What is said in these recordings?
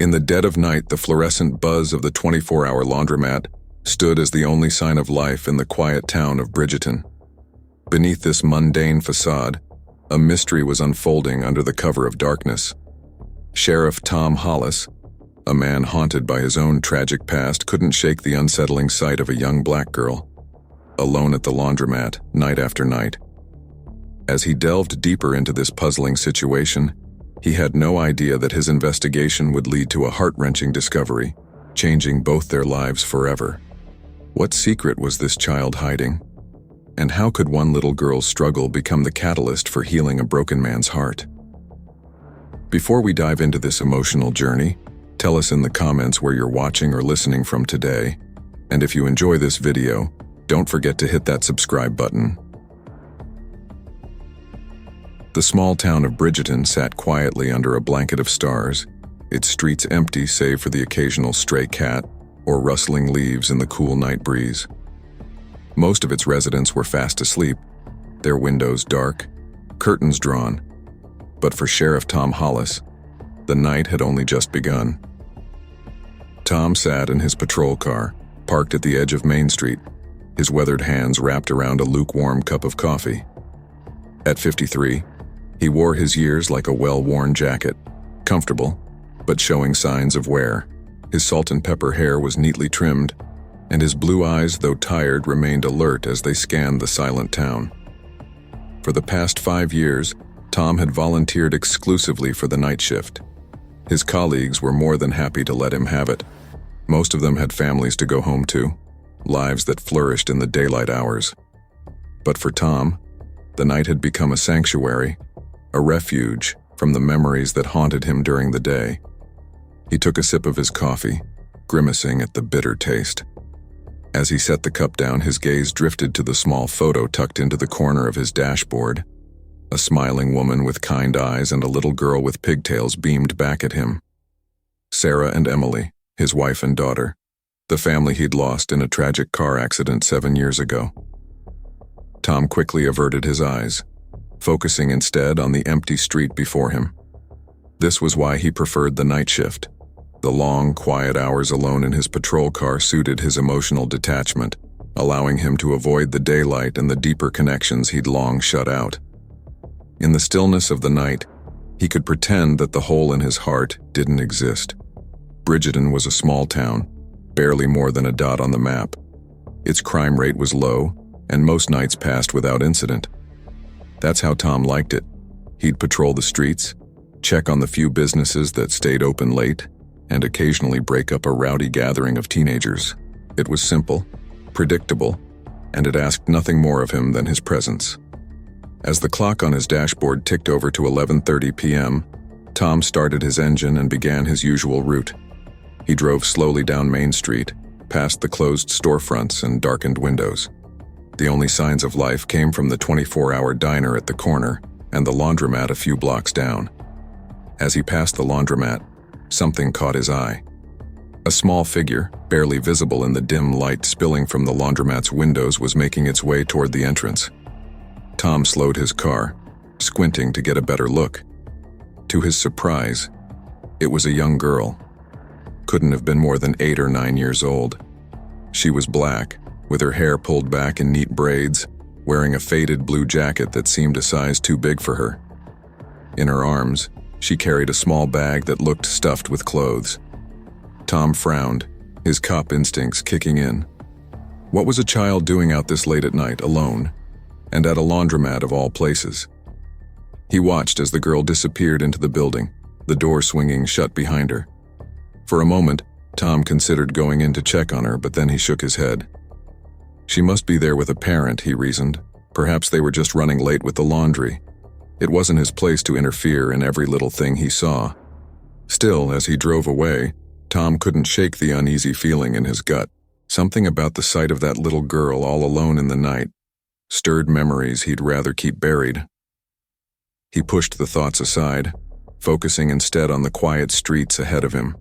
In the dead of night, the fluorescent buzz of the 24-hour laundromat stood as the only sign of life in the quiet town of Bridgeton. Beneath this mundane facade, a mystery was unfolding under the cover of darkness. Sheriff Tom Hollis, a man haunted by his own tragic past, couldn't shake the unsettling sight of a young black girl, alone at the laundromat, night after night. As he delved deeper into this puzzling situation, he had no idea that his investigation would lead to a heart-wrenching discovery, changing both their lives forever. What secret was this child hiding? And how could one little girl's struggle become the catalyst for healing a broken man's heart? Before we dive into this emotional journey, tell us in the comments where you're watching or listening from today. And if you enjoy this video, don't forget to hit that subscribe button. The small town of Bridgeton sat quietly under a blanket of stars, its streets empty save for the occasional stray cat or rustling leaves in the cool night breeze. Most of its residents were fast asleep, their windows dark, curtains drawn. But for Sheriff Tom Hollis, the night had only just begun. Tom sat in his patrol car, parked at the edge of Main Street, his weathered hands wrapped around a lukewarm cup of coffee. At 53, he wore his years like a well-worn jacket, comfortable, but showing signs of wear. His salt and pepper hair was neatly trimmed, and his blue eyes, though tired, remained alert as they scanned the silent town. For the past 5 years, Tom had volunteered exclusively for the night shift. His colleagues were more than happy to let him have it. Most of them had families to go home to, lives that flourished in the daylight hours. But for Tom, the night had become a sanctuary, a refuge from the memories that haunted him during the day. He took a sip of his coffee, grimacing at the bitter taste. As he set the cup down, his gaze drifted to the small photo tucked into the corner of his dashboard. A smiling woman with kind eyes and a little girl with pigtails beamed back at him. Sarah and Emily, his wife and daughter, the family he'd lost in a tragic car accident 7 years ago. Tom quickly averted his eyes, focusing instead on the empty street before him. This was why he preferred the night shift. The long, quiet hours alone in his patrol car suited his emotional detachment, allowing him to avoid the daylight and the deeper connections he'd long shut out. In the stillness of the night, he could pretend that the hole in his heart didn't exist. Bridgeton was a small town, barely more than a dot on the map. Its crime rate was low, and most nights passed without incident. That's how Tom liked it. He'd patrol the streets, check on the few businesses that stayed open late, and occasionally break up a rowdy gathering of teenagers. It was simple, predictable, and it asked nothing more of him than his presence. As the clock on his dashboard ticked over to 11:30 p.m., Tom started his engine and began his usual route. He drove slowly down Main Street, past the closed storefronts and darkened windows. The only signs of life came from the 24-hour diner at the corner and the laundromat a few blocks down. As he passed the laundromat, something caught his eye. A small figure, barely visible in the dim light spilling from the laundromat's windows, was making its way toward the entrance. Tom slowed his car, squinting to get a better look. To his surprise, it was a young girl. Couldn't have been more than 8 or 9 years old. She was black, with her hair pulled back in neat braids, wearing a faded blue jacket that seemed a size too big for her. In her arms, she carried a small bag that looked stuffed with clothes. Tom frowned, his cop instincts kicking in. What was a child doing out this late at night, alone, and at a laundromat of all places? He watched as the girl disappeared into the building, the door swinging shut behind her. For a moment, Tom considered going in to check on her, but then he shook his head. She must be there with a parent, he reasoned. Perhaps they were just running late with the laundry. It wasn't his place to interfere in every little thing he saw. Still, as he drove away, Tom couldn't shake the uneasy feeling in his gut. Something about the sight of that little girl all alone in the night stirred memories he'd rather keep buried. He pushed the thoughts aside, focusing instead on the quiet streets ahead of him.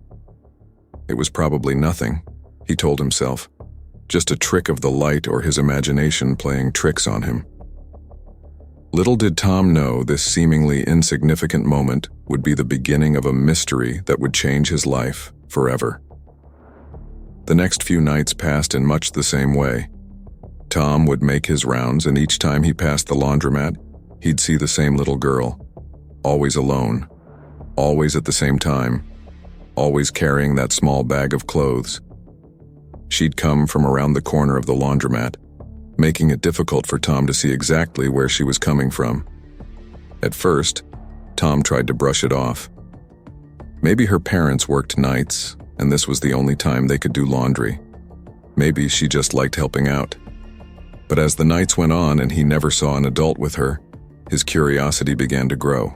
It was probably nothing, he told himself, just a trick of the light or his imagination playing tricks on him. Little did Tom know this seemingly insignificant moment would be the beginning of a mystery that would change his life forever. The next few nights passed in much the same way. Tom would make his rounds, and each time he passed the laundromat, he'd see the same little girl, always alone, always at the same time, always carrying that small bag of clothes. She'd come from around the corner of the laundromat, making it difficult for Tom to see exactly where she was coming from. At first, Tom tried to brush it off. Maybe her parents worked nights, and this was the only time they could do laundry. Maybe she just liked helping out. But as the nights went on and he never saw an adult with her, his curiosity began to grow.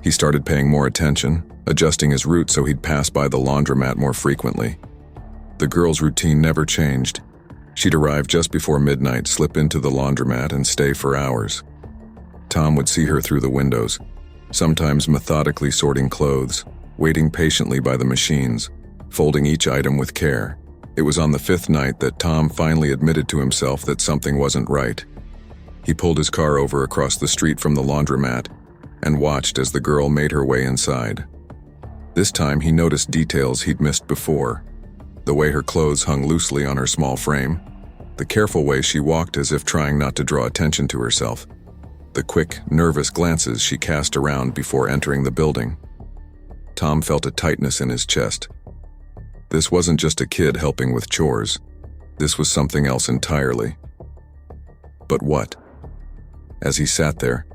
He started paying more attention, adjusting his route so he'd pass by the laundromat more frequently. The girl's routine never changed. She'd arrive just before midnight, slip into the laundromat, and stay for hours. Tom would see her through the windows, sometimes methodically sorting clothes, waiting patiently by the machines, folding each item with care. It was on the fifth night that Tom finally admitted to himself that something wasn't right. He pulled his car over across the street from the laundromat and watched as the girl made her way inside. This time he noticed details he'd missed before. The way her clothes hung loosely on her small frame, the careful way she walked as if trying not to draw attention to herself, the quick, nervous glances she cast around before entering the building. Tom felt a tightness in his chest. This wasn't just a kid helping with chores. This was something else entirely. But what? As he sat there,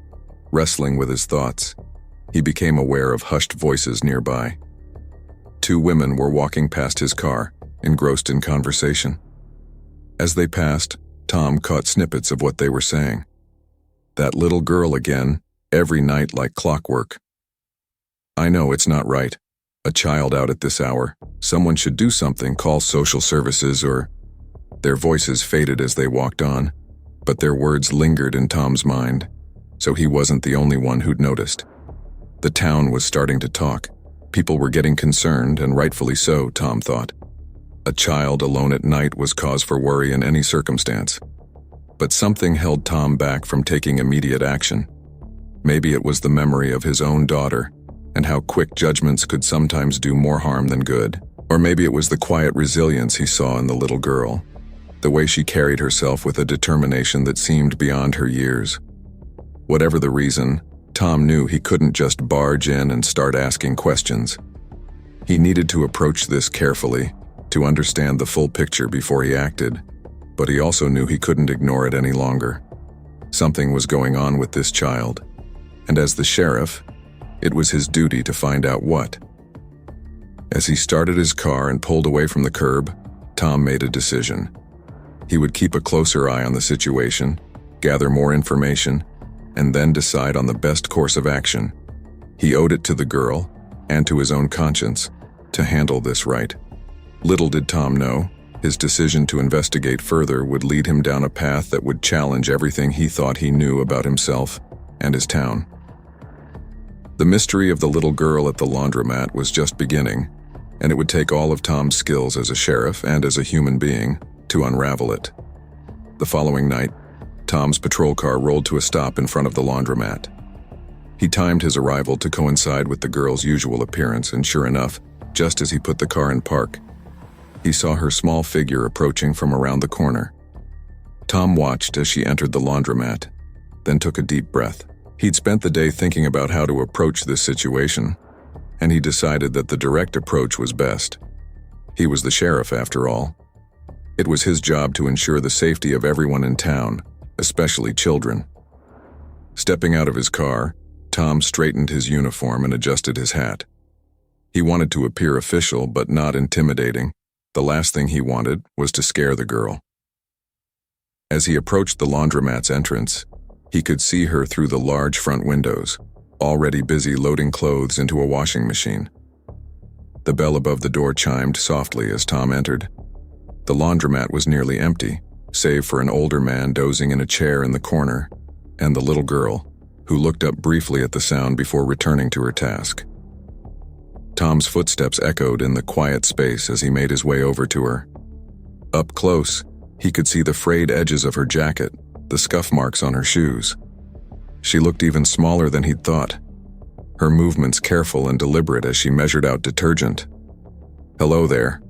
wrestling with his thoughts, he became aware of hushed voices nearby. Two women were walking past his car, engrossed in conversation. As they passed, Tom caught snippets of what they were saying. That little girl again, every night like clockwork. I know it's not right. A child out at this hour. Someone should do something, call social services or... Their voices faded as they walked on, but their words lingered in Tom's mind, so he wasn't the only one who'd noticed. The town was starting to talk. People were getting concerned, and rightfully so, Tom thought. A child alone at night was cause for worry in any circumstance. But something held Tom back from taking immediate action. Maybe it was the memory of his own daughter, and how quick judgments could sometimes do more harm than good. Or maybe it was the quiet resilience he saw in the little girl, the way she carried herself with a determination that seemed beyond her years. Whatever the reason, Tom knew he couldn't just barge in and start asking questions. He needed to approach this carefully, to understand the full picture before he acted, but he also knew he couldn't ignore it any longer. Something was going on with this child, and as the sheriff, it was his duty to find out what. As he started his car and pulled away from the curb, Tom made a decision. He would keep a closer eye on the situation, gather more information, and then decide on the best course of action. He owed it to the girl, and to his own conscience, to handle this right. Little did Tom know, his decision to investigate further would lead him down a path that would challenge everything he thought he knew about himself and his town. The mystery of the little girl at the laundromat was just beginning, and it would take all of Tom's skills as a sheriff and as a human being to unravel it. The following night, Tom's patrol car rolled to a stop in front of the laundromat. He timed his arrival to coincide with the girl's usual appearance, and sure enough, just as he put the car in park, he saw her small figure approaching from around the corner. Tom watched as she entered the laundromat, then took a deep breath. He'd spent the day thinking about how to approach this situation, and he decided that the direct approach was best. He was the sheriff, after all. It was his job to ensure the safety of everyone in town, especially children. Stepping out of his car, Tom straightened his uniform and adjusted his hat. He wanted to appear official but not intimidating. The last thing he wanted was to scare the girl. As he approached the laundromat's entrance, he could see her through the large front windows, already busy loading clothes into a washing machine. The bell above the door chimed softly as Tom entered. The laundromat was nearly empty, save for an older man dozing in a chair in the corner, and the little girl, who looked up briefly at the sound before returning to her task. Tom's footsteps echoed in the quiet space as he made his way over to her. Up close, he could see the frayed edges of her jacket, the scuff marks on her shoes. She looked even smaller than he'd thought, her movements careful and deliberate as she measured out detergent. "Hello there,"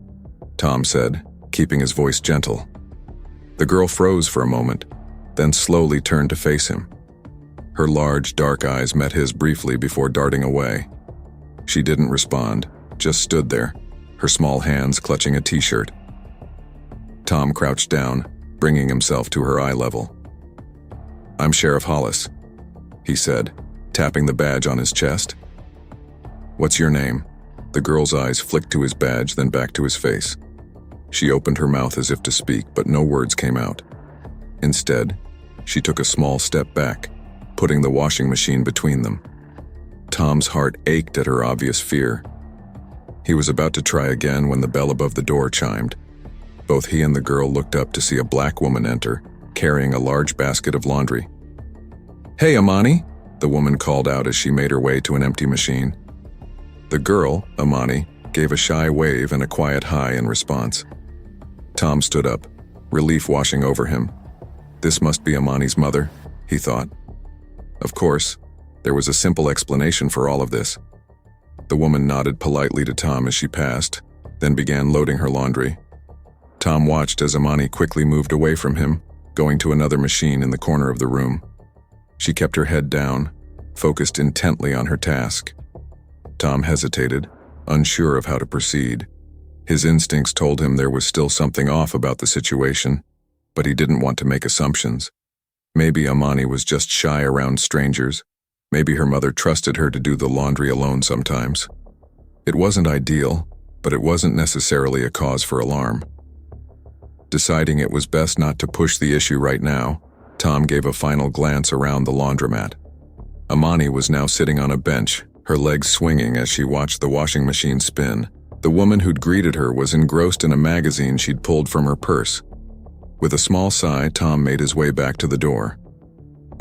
Tom said, keeping his voice gentle. The girl froze for a moment, then slowly turned to face him. Her large, dark eyes met his briefly before darting away. She didn't respond, just stood there, her small hands clutching a t-shirt. Tom crouched down, bringing himself to her eye level. "I'm Sheriff Hollis," he said, tapping the badge on his chest. "What's your name?" The girl's eyes flicked to his badge, then back to his face. She opened her mouth as if to speak, but no words came out. Instead, she took a small step back, putting the washing machine between them. Tom's heart ached at her obvious fear. He was about to try again when the bell above the door chimed. Both he and the girl looked up to see a black woman enter, carrying a large basket of laundry. "Hey, Amani," the woman called out as she made her way to an empty machine. The girl, Amani, gave a shy wave and a quiet hi in response. Tom stood up, relief washing over him. This must be Amani's mother, he thought. Of course, there was a simple explanation for all of this. The woman nodded politely to Tom as she passed, then began loading her laundry. Tom watched as Amani quickly moved away from him, going to another machine in the corner of the room. She kept her head down, focused intently on her task. Tom hesitated, unsure of how to proceed. His instincts told him there was still something off about the situation, but he didn't want to make assumptions. Maybe Amani was just shy around strangers. Maybe her mother trusted her to do the laundry alone sometimes. It wasn't ideal, but it wasn't necessarily a cause for alarm. Deciding it was best not to push the issue right now, Tom gave a final glance around the laundromat. Amani was now sitting on a bench, her legs swinging as she watched the washing machine spin. The woman who'd greeted her was engrossed in a magazine she'd pulled from her purse. With a small sigh, Tom made his way back to the door.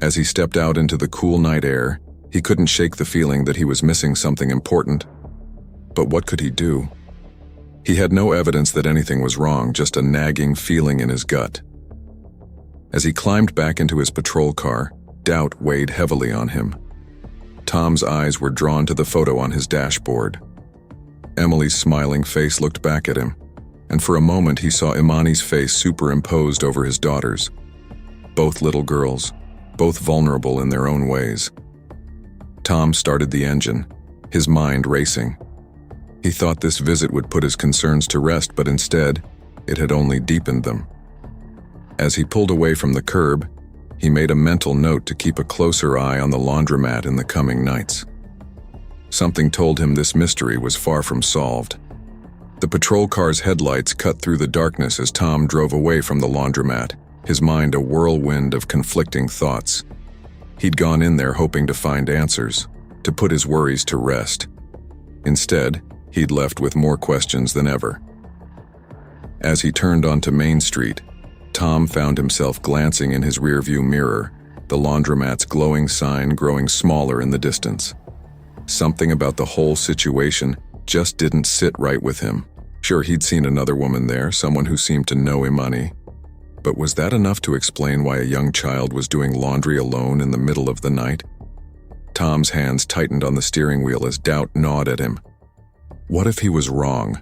As he stepped out into the cool night air, he couldn't shake the feeling that he was missing something important. But what could he do? He had no evidence that anything was wrong, just a nagging feeling in his gut. As he climbed back into his patrol car, doubt weighed heavily on him. Tom's eyes were drawn to the photo on his dashboard. Emily's smiling face looked back at him, and for a moment he saw Imani's face superimposed over his daughter's. Both little girls, both vulnerable in their own ways. Tom started the engine, his mind racing. He thought this visit would put his concerns to rest, but instead, it had only deepened them. As he pulled away from the curb, he made a mental note to keep a closer eye on the laundromat in the coming nights. Something told him this mystery was far from solved. The patrol car's headlights cut through the darkness as Tom drove away from the laundromat, his mind a whirlwind of conflicting thoughts. He'd gone in there hoping to find answers, to put his worries to rest. Instead, he'd left with more questions than ever. As he turned onto Main Street, Tom found himself glancing in his rearview mirror, the laundromat's glowing sign growing smaller in the distance. Something about the whole situation just didn't sit right with him. Sure, he'd seen another woman there, someone who seemed to know Imani. But was that enough to explain why a young child was doing laundry alone in the middle of the night? Tom's hands tightened on the steering wheel as doubt gnawed at him. What if he was wrong?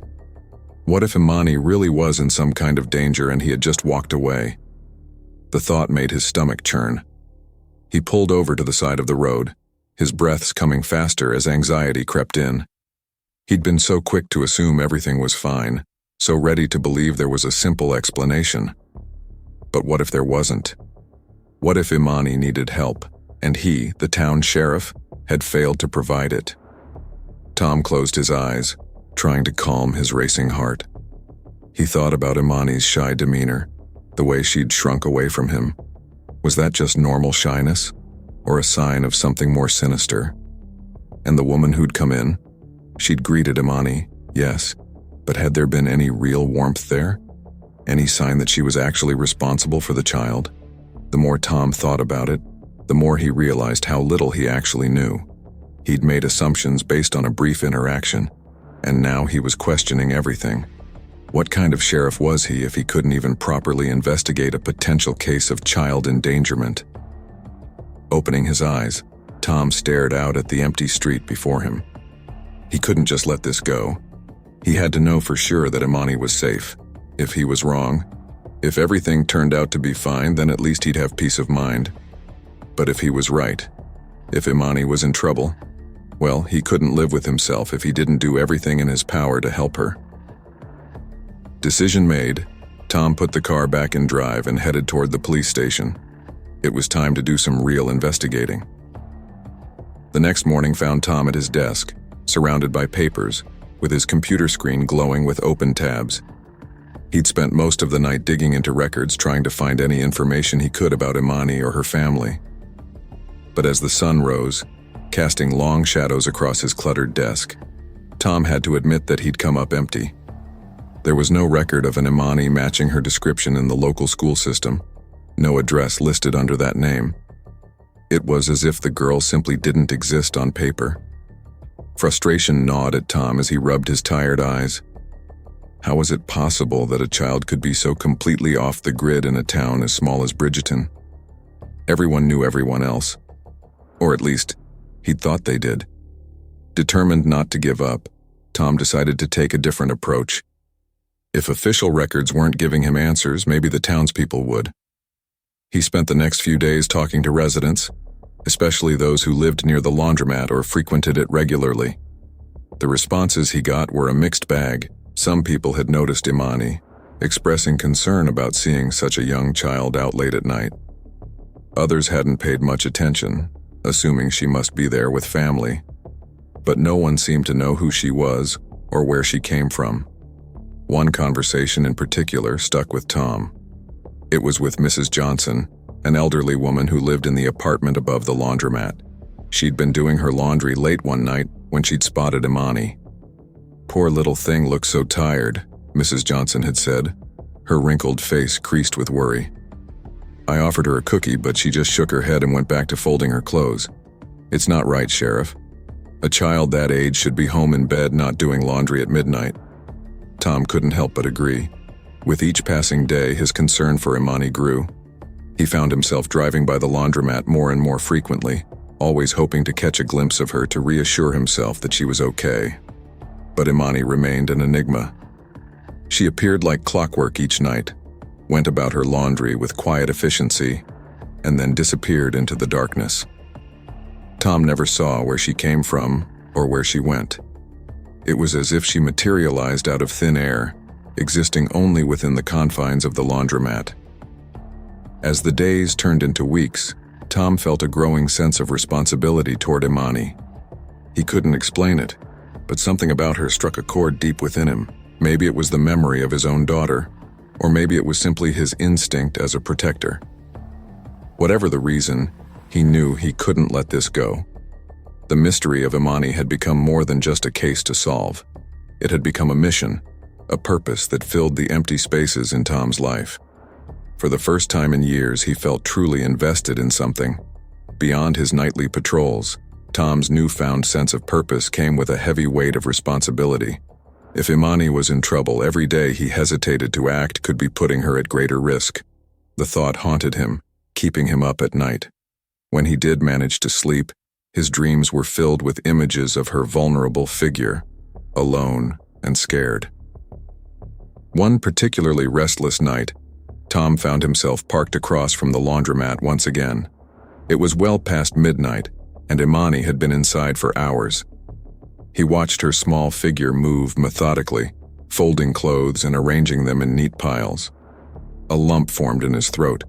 What if Imani really was in some kind of danger and he had just walked away? The thought made his stomach churn. He pulled over to the side of the road, his breaths coming faster as anxiety crept in. He'd been so quick to assume everything was fine, so ready to believe there was a simple explanation. But what if there wasn't? What if Imani needed help, and he, the town sheriff, had failed to provide it? Tom closed his eyes, trying to calm his racing heart. He thought about Imani's shy demeanor, the way she'd shrunk away from him. Was that just normal shyness, or a sign of something more sinister? And the woman who'd come in? She'd greeted Imani, yes, but had there been any real warmth there? Any sign that she was actually responsible for the child? The more Tom thought about it, the more he realized how little he actually knew. He'd made assumptions based on a brief interaction, and now he was questioning everything. What kind of sheriff was he if he couldn't even properly investigate a potential case of child endangerment? Opening his eyes, Tom stared out at the empty street before him. He couldn't just let this go. He had to know for sure that Imani was safe. If he was wrong, if everything turned out to be fine, then at least he'd have peace of mind. But if he was right, if Imani was in trouble, well, he couldn't live with himself if he didn't do everything in his power to help her. Decision made, Tom put the car back in drive and headed toward the police station. It was time to do some real investigating. The next morning found Tom at his desk, surrounded by papers, with his computer screen glowing with open tabs. He'd spent most of the night digging into records trying to find any information he could about Imani or her family. But as the sun rose, casting long shadows across his cluttered desk, Tom had to admit that he'd come up empty. There was no record of an Imani matching her description in the local school system, no address listed under that name. It was as if the girl simply didn't exist on paper. Frustration gnawed at Tom as he rubbed his tired eyes. How was it possible that a child could be so completely off the grid in a town as small as Bridgeton? Everyone knew everyone else. Or at least, he'd thought they did. Determined not to give up, Tom decided to take a different approach. If official records weren't giving him answers, maybe the townspeople would. He spent the next few days talking to residents, especially those who lived near the laundromat or frequented it regularly. The responses he got were a mixed bag. Some people had noticed Imani, expressing concern about seeing such a young child out late at night. Others hadn't paid much attention, assuming she must be there with family. But no one seemed to know who she was or where she came from. One conversation in particular stuck with Tom. It was with Mrs. Johnson, an elderly woman who lived in the apartment above the laundromat. She'd been doing her laundry late one night when she'd spotted Imani. "Poor little thing looks so tired," Mrs. Johnson had said, her wrinkled face creased with worry. "I offered her a cookie, but she just shook her head and went back to folding her clothes. It's not right, Sheriff. A child that age should be home in bed, not doing laundry at midnight." Tom couldn't help but agree. With each passing day, his concern for Imani grew. He found himself driving by the laundromat more and more frequently, always hoping to catch a glimpse of her to reassure himself that she was okay. But Imani remained an enigma. She appeared like clockwork each night, went about her laundry with quiet efficiency, and then disappeared into the darkness. Tom never saw where she came from or where she went. It was as if she materialized out of thin air, existing only within the confines of the laundromat. As the days turned into weeks, Tom felt a growing sense of responsibility toward Imani. He couldn't explain it, but something about her struck a chord deep within him. Maybe it was the memory of his own daughter, or maybe it was simply his instinct as a protector. Whatever the reason, he knew he couldn't let this go. The mystery of Imani had become more than just a case to solve. It had become a mission, a purpose that filled the empty spaces in Tom's life. For the first time in years, he felt truly invested in something. Beyond his nightly patrols, Tom's newfound sense of purpose came with a heavy weight of responsibility. If Imani was in trouble, every day he hesitated to act could be putting her at greater risk. The thought haunted him, keeping him up at night. When he did manage to sleep, his dreams were filled with images of her vulnerable figure, alone and scared. One particularly restless night, Tom found himself parked across from the laundromat once again. It was well past midnight, and Imani had been inside for hours. He watched her small figure move methodically, folding clothes and arranging them in neat piles. A lump formed in his throat.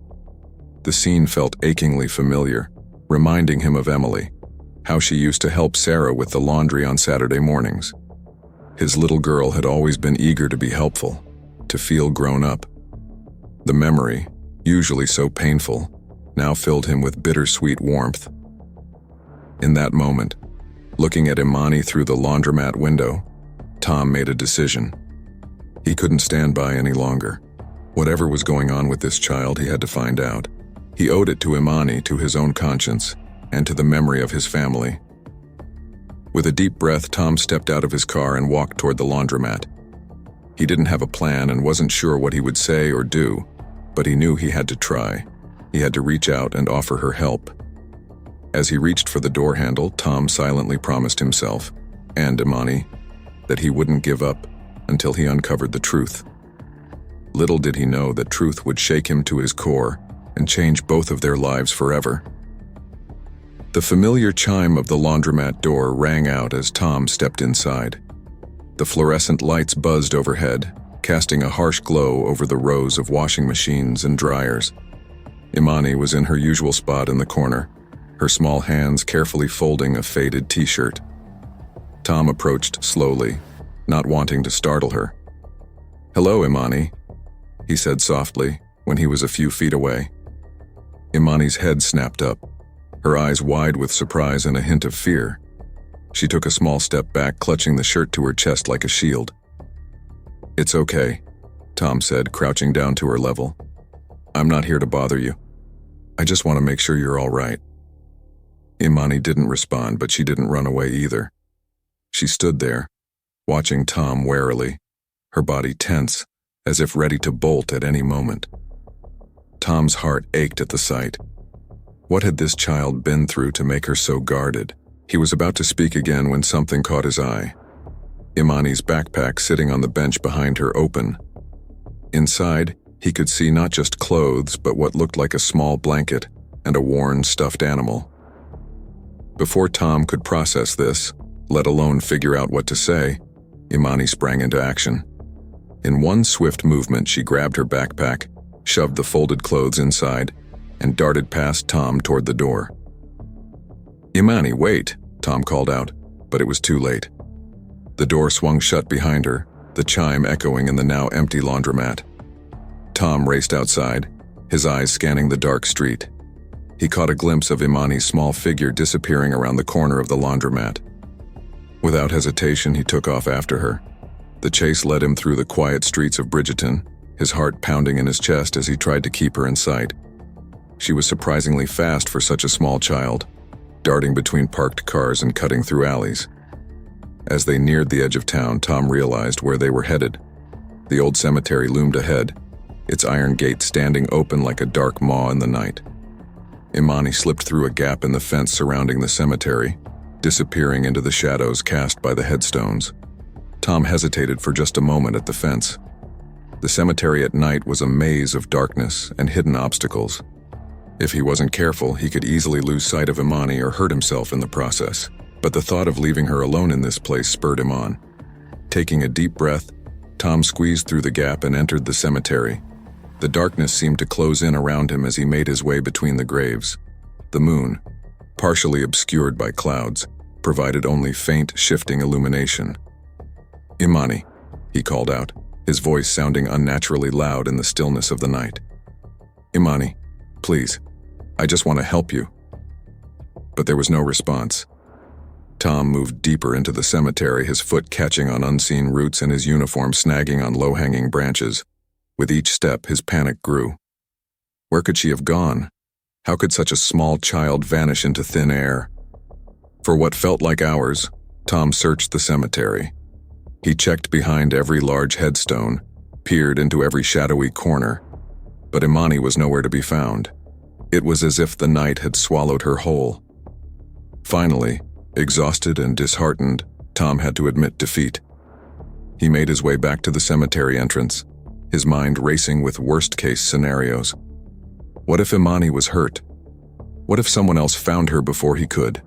The scene felt achingly familiar, reminding him of Emily, how she used to help Sarah with the laundry on Saturday mornings. His little girl had always been eager to be helpful, to feel grown up. The memory, usually so painful, now filled him with bittersweet warmth. In that moment, looking at Imani through the laundromat window, Tom made a decision. He couldn't stand by any longer. Whatever was going on with this child, he had to find out. He owed it to Imani, to his own conscience, and to the memory of his family. With a deep breath, Tom stepped out of his car and walked toward the laundromat. He didn't have a plan and wasn't sure what he would say or do, but he knew he had to try. He had to reach out and offer her help. As he reached for the door handle, Tom silently promised himself, and Imani, that he wouldn't give up until he uncovered the truth. Little did he know that truth would shake him to his core and change both of their lives forever. The familiar chime of the laundromat door rang out as Tom stepped inside. The fluorescent lights buzzed overhead, casting a harsh glow over the rows of washing machines and dryers. Imani was in her usual spot in the corner, her small hands carefully folding a faded t-shirt. Tom approached slowly, not wanting to startle her. "Hello, Imani," he said softly when he was a few feet away. Imani's head snapped up, her eyes wide with surprise and a hint of fear. She took a small step back, clutching the shirt to her chest like a shield. "It's okay," Tom said, crouching down to her level. "I'm not here to bother you. I just want to make sure you're all right." Imani didn't respond, but she didn't run away either. She stood there, watching Tom warily, her body tense, as if ready to bolt at any moment. Tom's heart ached at the sight. What had this child been through to make her so guarded? He was about to speak again when something caught his eye. Imani's backpack sitting on the bench behind her open. Inside, he could see not just clothes, but what looked like a small blanket and a worn stuffed animal. Before Tom could process this, let alone figure out what to say, Imani sprang into action. In one swift movement, she grabbed her backpack, shoved the folded clothes inside, and darted past Tom toward the door. "Imani, wait," Tom called out, but it was too late. The door swung shut behind her, the chime echoing in the now empty laundromat. Tom raced outside, his eyes scanning the dark street. He caught a glimpse of Imani's small figure disappearing around the corner of the laundromat. Without hesitation, he took off after her. The chase led him through the quiet streets of Bridgeton, his heart pounding in his chest as he tried to keep her in sight. She was surprisingly fast for such a small child, darting between parked cars and cutting through alleys. As they neared the edge of town, Tom realized where they were headed. The old cemetery loomed ahead, its iron gate standing open like a dark maw in the night. Imani slipped through a gap in the fence surrounding the cemetery, disappearing into the shadows cast by the headstones. Tom hesitated for just a moment at the fence. The cemetery at night was a maze of darkness and hidden obstacles. If he wasn't careful, he could easily lose sight of Imani or hurt himself in the process. But the thought of leaving her alone in this place spurred him on. Taking a deep breath, Tom squeezed through the gap and entered the cemetery. The darkness seemed to close in around him as he made his way between the graves. The moon, partially obscured by clouds, provided only faint, shifting illumination. "Imani," he called out, his voice sounding unnaturally loud in the stillness of the night. "Imani, please, I just want to help you." But there was no response. Tom moved deeper into the cemetery, his foot catching on unseen roots and his uniform snagging on low-hanging branches. With each step, his panic grew. Where could she have gone? How could such a small child vanish into thin air? For what felt like hours, Tom searched the cemetery. He checked behind every large headstone, peered into every shadowy corner, but Imani was nowhere to be found. It was as if the night had swallowed her whole. Finally, exhausted and disheartened, Tom had to admit defeat. He made his way back to the cemetery entrance, his mind racing with worst-case scenarios. What if Imani was hurt? What if someone else found her before he could?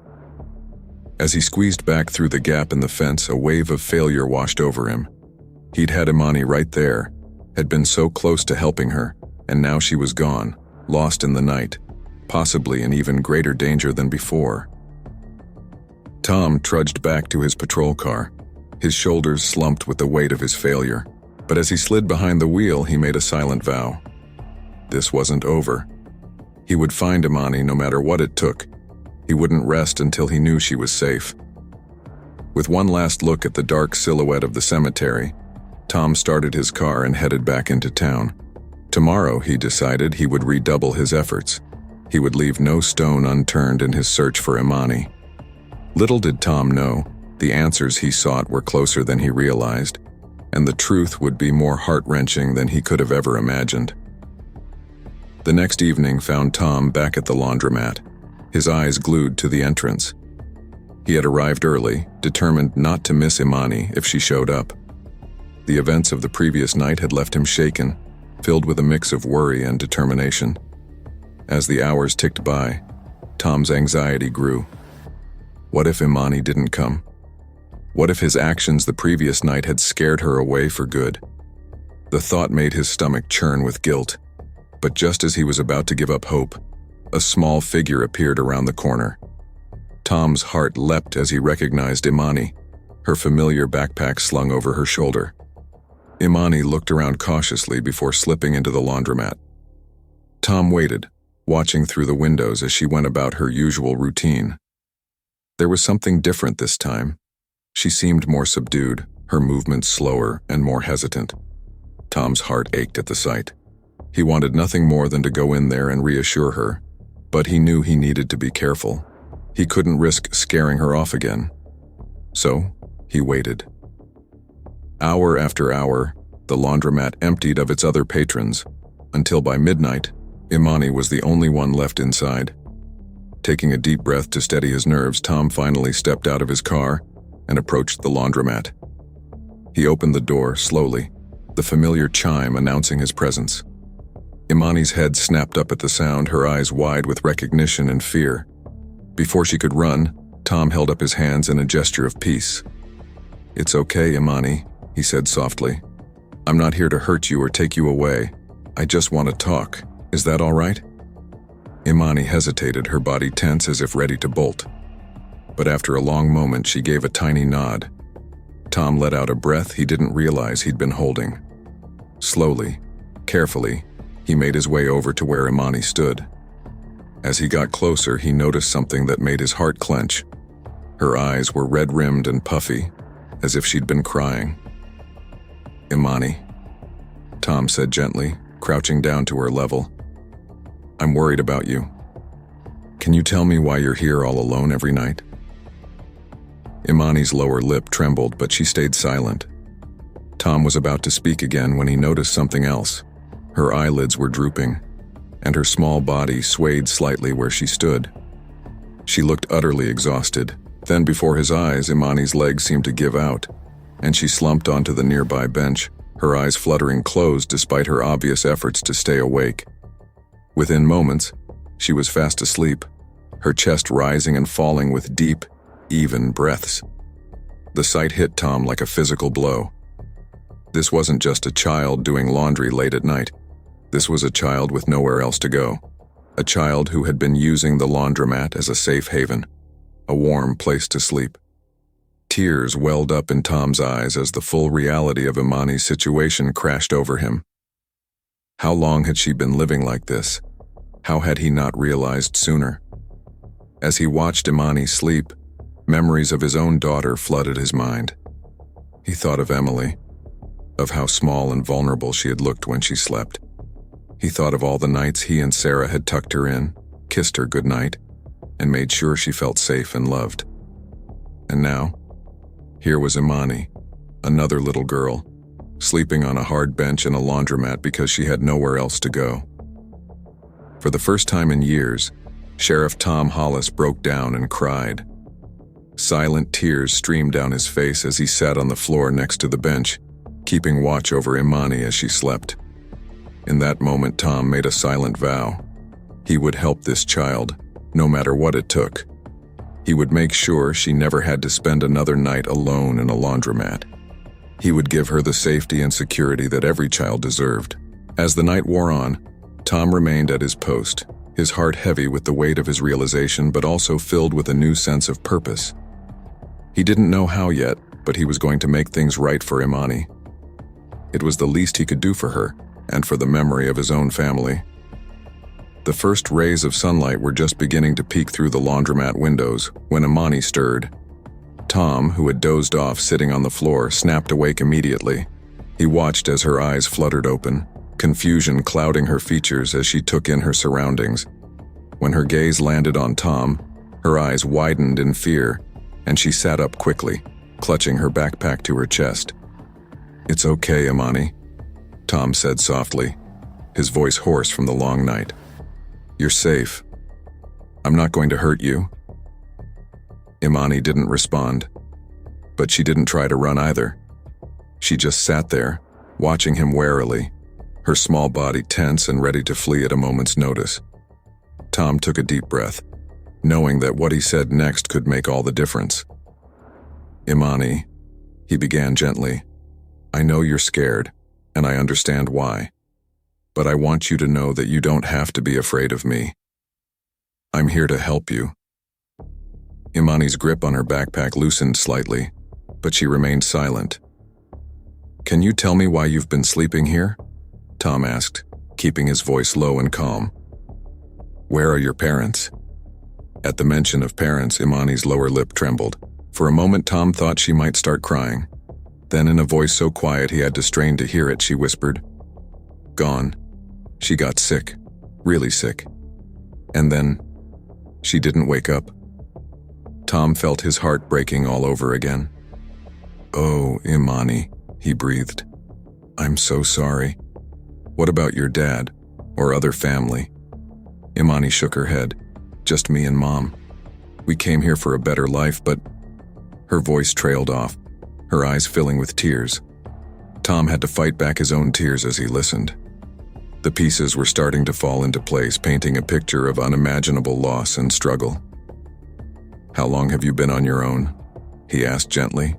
As he squeezed back through the gap in the fence, a wave of failure washed over him. He'd had Imani right there, had been so close to helping her, and now she was gone, lost in the night, possibly in even greater danger than before. Tom trudged back to his patrol car, his shoulders slumped with the weight of his failure. But as he slid behind the wheel, he made a silent vow. This wasn't over. He would find Imani no matter what it took. He wouldn't rest until he knew she was safe. With one last look at the dark silhouette of the cemetery, Tom started his car and headed back into town. Tomorrow, he decided, he would redouble his efforts. He would leave no stone unturned in his search for Imani. Little did Tom know, the answers he sought were closer than he realized, and the truth would be more heart-wrenching than he could have ever imagined. The next evening found Tom back at the laundromat. his eyes glued to the entrance. He had arrived early, determined not to miss Imani if she showed up. The events of the previous night had left him shaken, filled with a mix of worry and determination. As the hours ticked by, Tom's anxiety grew. What if Imani didn't come? What if his actions the previous night had scared her away for good? The thought made his stomach churn with guilt. But just as he was about to give up hope, a small figure appeared around the corner. Tom's heart leapt as he recognized Imani, her familiar backpack slung over her shoulder. Imani looked around cautiously before slipping into the laundromat. Tom waited, watching through the windows as she went about her usual routine. There was something different this time. She seemed more subdued, her movements slower and more hesitant. Tom's heart ached at the sight. He wanted nothing more than to go in there and reassure her, but he knew he needed to be careful. He couldn't risk scaring her off again. So, he waited. Hour after hour, the laundromat emptied of its other patrons, until by midnight, Imani was the only one left inside. Taking a deep breath to steady his nerves, Tom finally stepped out of his car and approached the laundromat. He opened the door slowly, the familiar chime announcing his presence. Imani's head snapped up at the sound, her eyes wide with recognition and fear. Before she could run, Tom held up his hands in a gesture of peace. "It's okay, Imani," he said softly. "I'm not here to hurt you or take you away. I just want to talk. Is that all right?" Imani hesitated, her body tense as if ready to bolt. But after a long moment, she gave a tiny nod. Tom let out a breath he didn't realize he'd been holding. Slowly, carefully, he made his way over to where Imani stood. As he got closer, he noticed something that made his heart clench. Her eyes were red-rimmed and puffy, as if she'd been crying. "Imani," Tom said gently, crouching down to her level. "I'm worried about you. Can you tell me why you're here all alone every night?" Imani's lower lip trembled, but she stayed silent. Tom was about to speak again when he noticed something else. Her eyelids were drooping, and her small body swayed slightly where she stood. She looked utterly exhausted. Then before his eyes, Imani's legs seemed to give out, and she slumped onto the nearby bench, her eyes fluttering closed despite her obvious efforts to stay awake. Within moments, she was fast asleep, her chest rising and falling with deep, even breaths. The sight hit Tom like a physical blow. This wasn't just a child doing laundry late at night. This was a child with nowhere else to go. A child who had been using the laundromat as a safe haven, a warm place to sleep. Tears welled up in Tom's eyes as the full reality of Imani's situation crashed over him. How long had she been living like this? How had he not realized sooner? As he watched Imani sleep, memories of his own daughter flooded his mind. He thought of Emily, of how small and vulnerable she had looked when she slept. He thought of all the nights he and Sarah had tucked her in, kissed her goodnight, and made sure she felt safe and loved. And now, here was Imani, another little girl, sleeping on a hard bench in a laundromat because she had nowhere else to go. For the first time in years, Sheriff Tom Hollis broke down and cried. Silent tears streamed down his face as he sat on the floor next to the bench, keeping watch over Imani as she slept. In that moment, Tom made a silent vow. He would help this child, no matter what it took. He would make sure she never had to spend another night alone in a laundromat. He would give her the safety and security that every child deserved. As the night wore on, Tom remained at his post, his heart heavy with the weight of his realization, but also filled with a new sense of purpose. He didn't know how yet, but he was going to make things right for Imani. It was the least he could do for her, and for the memory of his own family. The first rays of sunlight were just beginning to peek through the laundromat windows when Imani stirred. Tom, who had dozed off sitting on the floor, snapped awake immediately. He watched as her eyes fluttered open, confusion clouding her features as she took in her surroundings. When her gaze landed on Tom, her eyes widened in fear, and she sat up quickly, clutching her backpack to her chest. "It's okay, Imani," Tom said softly, his voice hoarse from the long night. "You're safe." I'm not going to hurt you." Imani didn't respond, but she didn't try to run either. She just sat there, watching him warily, her small body tense and ready to flee at a moment's notice. Tom took a deep breath, knowing that what he said next could make all the difference. "Imani," he began gently, "I know you're scared, and I understand why. But I want you to know that you don't have to be afraid of me. I'm here to help you." Imani's grip on her backpack loosened slightly, but she remained silent. "Can you tell me why you've been sleeping here?" Tom asked, keeping his voice low and calm. "Where are your parents?" At the mention of parents, Imani's lower lip trembled. For a moment, Tom thought she might start crying. Then, in a voice so quiet he had to strain to hear it, she whispered, "Gone. She got sick. Really sick. And then, she didn't wake up." Tom felt his heart breaking all over again. "Oh, Imani," he breathed. "I'm so sorry. What about your dad, or other family?" Imani shook her head. "Just me and Mom. We came here for a better life, but..." Her voice trailed off, her eyes filling with tears. Tom had to fight back his own tears as he listened. The pieces were starting to fall into place, painting a picture of unimaginable loss and struggle. "How long have you been on your own?" he asked gently.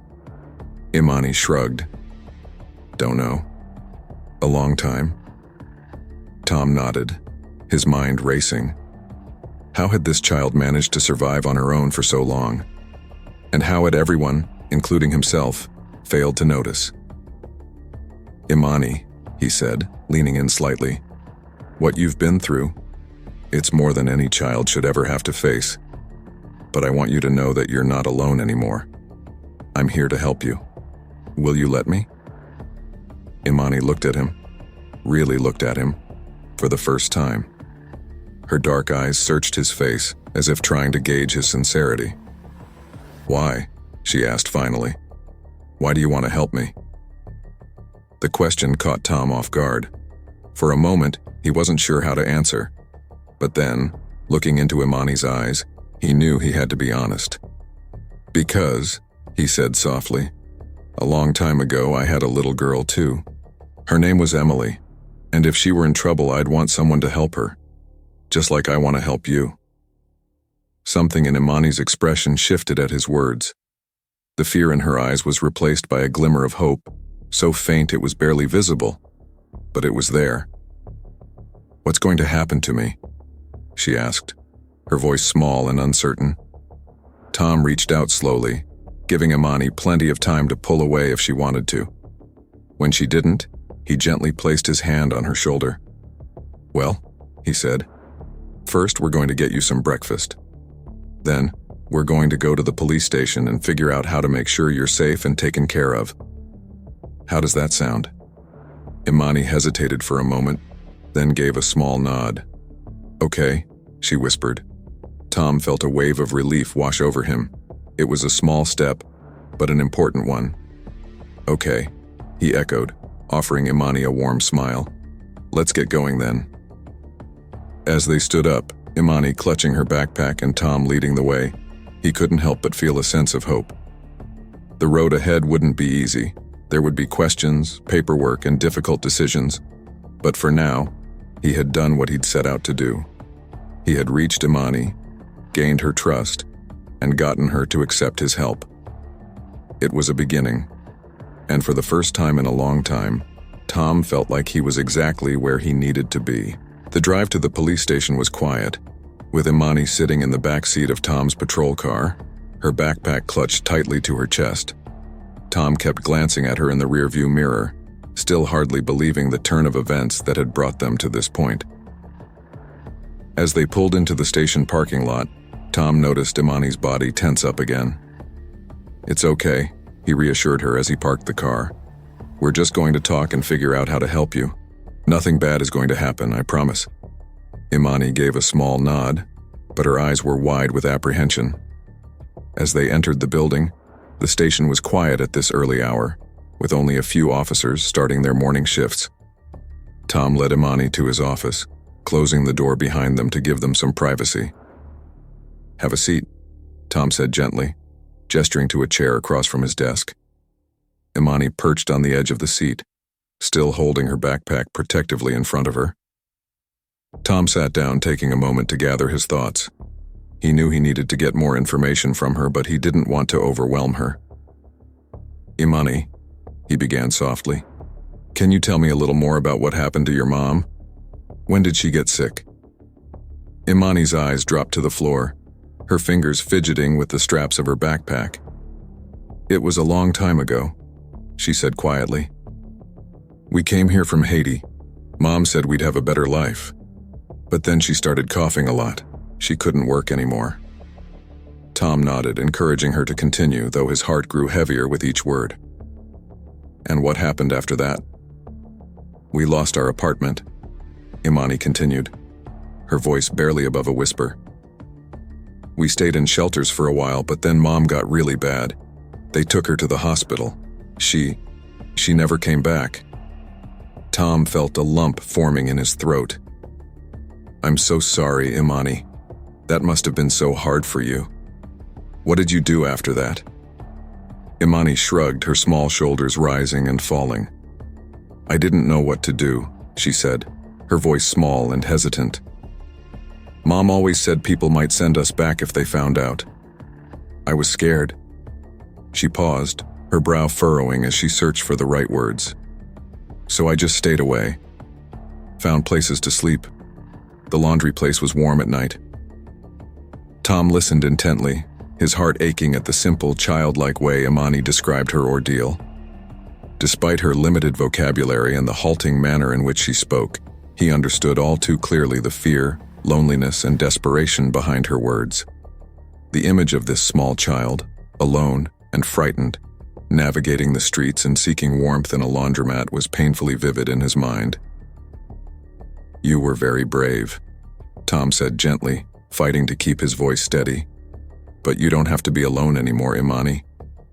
Imani shrugged. "Don't know. A long time." Tom nodded, his mind racing. How had this child managed to survive on her own for so long? And how had everyone, including himself, failed to notice? "Imani," he said, leaning in slightly, "what you've been through, it's more than any child should ever have to face. But I want you to know that you're not alone anymore. I'm here to help you. Will you let me?" Imani looked at him, really looked at him, for the first time. Her dark eyes searched his face, as if trying to gauge his sincerity. "Why?" she asked finally. "Why do you want to help me?" The question caught Tom off guard. For a moment, he wasn't sure how to answer. But then, looking into Imani's eyes, he knew he had to be honest. "Because," he said softly, "a long time ago I had a little girl too. Her name was Emily, and if she were in trouble I'd want someone to help her. Just like I want to help you." Something in Imani's expression shifted at his words. The fear in her eyes was replaced by a glimmer of hope, so faint it was barely visible, but it was there. "What's going to happen to me?" she asked, her voice small and uncertain. Tom reached out slowly, giving Imani plenty of time to pull away if she wanted to. When she didn't, he gently placed his hand on her shoulder. "Well," he said, "first we're going to get you some breakfast. Then, we're going to go to the police station and figure out how to make sure you're safe and taken care of. How does that sound?" Imani hesitated for a moment, then gave a small nod. "Okay," she whispered. Tom felt a wave of relief wash over him. It was a small step, but an important one. "Okay," he echoed, offering Imani a warm smile. "Let's get going then." As they stood up, Imani clutching her backpack and Tom leading the way, he couldn't help but feel a sense of hope. The road ahead wouldn't be easy. There would be questions, paperwork, and difficult decisions. But for now, he had done what he'd set out to do. He had reached Imani, gained her trust, and gotten her to accept his help. It was a beginning, and for the first time in a long time, Tom felt like he was exactly where he needed to be. The drive to the police station was quiet, with Imani sitting in the back seat of Tom's patrol car, her backpack clutched tightly to her chest. Tom kept glancing at her in the rearview mirror, still hardly believing the turn of events that had brought them to this point. As they pulled into the station parking lot, Tom noticed Imani's body tense up again. "It's okay," he reassured her as he parked the car. "We're just going to talk and figure out how to help you. Nothing bad is going to happen, I promise." Imani gave a small nod, but her eyes were wide with apprehension. As they entered the building, the station was quiet at this early hour, with only a few officers starting their morning shifts. Tom led Imani to his office, closing the door behind them to give them some privacy. Have a seat, Tom said gently, gesturing to a chair across from his desk. Imani perched on the edge of the seat, still holding her backpack protectively in front of her. Tom sat down, taking a moment to gather his thoughts. He knew he needed to get more information from her, but he didn't want to overwhelm her. Imani, he began softly, can you tell me a little more about what happened to your mom? When did she get sick? Imani's eyes dropped to the floor, her fingers fidgeting with the straps of her backpack. It was a long time ago, she said quietly. We came here from Haiti. Mom said we'd have a better life. But then she started coughing a lot. She couldn't work anymore. Tom nodded, encouraging her to continue, though his heart grew heavier with each word. And what happened after that? We lost our apartment, Imani continued, her voice barely above a whisper. We stayed in shelters for a while, but then Mom got really bad. They took her to the hospital. She never came back. Tom felt a lump forming in his throat. I'm so sorry, Imani. That must have been so hard for you. What did you do after that? Imani shrugged, her small shoulders rising and falling. I didn't know what to do, she said, her voice small and hesitant. Mom always said people might send us back if they found out. I was scared. She paused, her brow furrowing as she searched for the right words. So I just stayed away. Found places to sleep. The laundry place was warm at night. Tom listened intently, his heart aching at the simple, childlike way Imani described her ordeal. Despite her limited vocabulary and the halting manner in which she spoke, he understood all too clearly the fear, loneliness, and desperation behind her words. The image of this small child, alone and frightened, navigating the streets and seeking warmth in a laundromat was painfully vivid in his mind. You were very brave, Tom said gently, fighting to keep his voice steady. But you don't have to be alone anymore, Imani.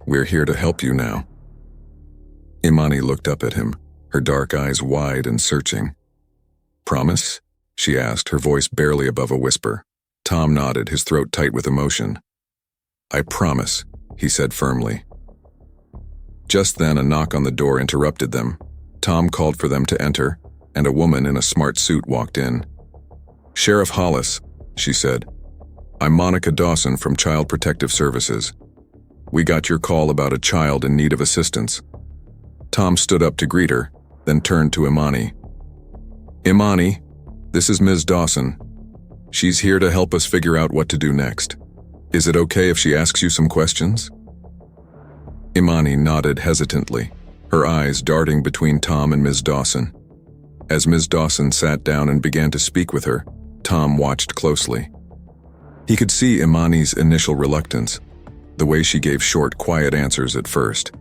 We're here to help you now. Imani looked up at him, her dark eyes wide and searching. Promise? She asked, her voice barely above a whisper. Tom nodded, his throat tight with emotion. I promise, he said firmly. Just then a knock on the door interrupted them. Tom called for them to enter, and a woman in a smart suit walked in. Sheriff Hollis, she said. I'm Monica Dawson from Child Protective Services. We got your call about a child in need of assistance. Tom stood up to greet her, then turned to Imani. Imani, this is Ms. Dawson. She's here to help us figure out what to do next. Is it okay if she asks you some questions? Imani nodded hesitantly, her eyes darting between Tom and Ms. Dawson. As Ms. Dawson sat down and began to speak with her, Tom watched closely. He could see Imani's initial reluctance, the way she gave short, quiet answers at first.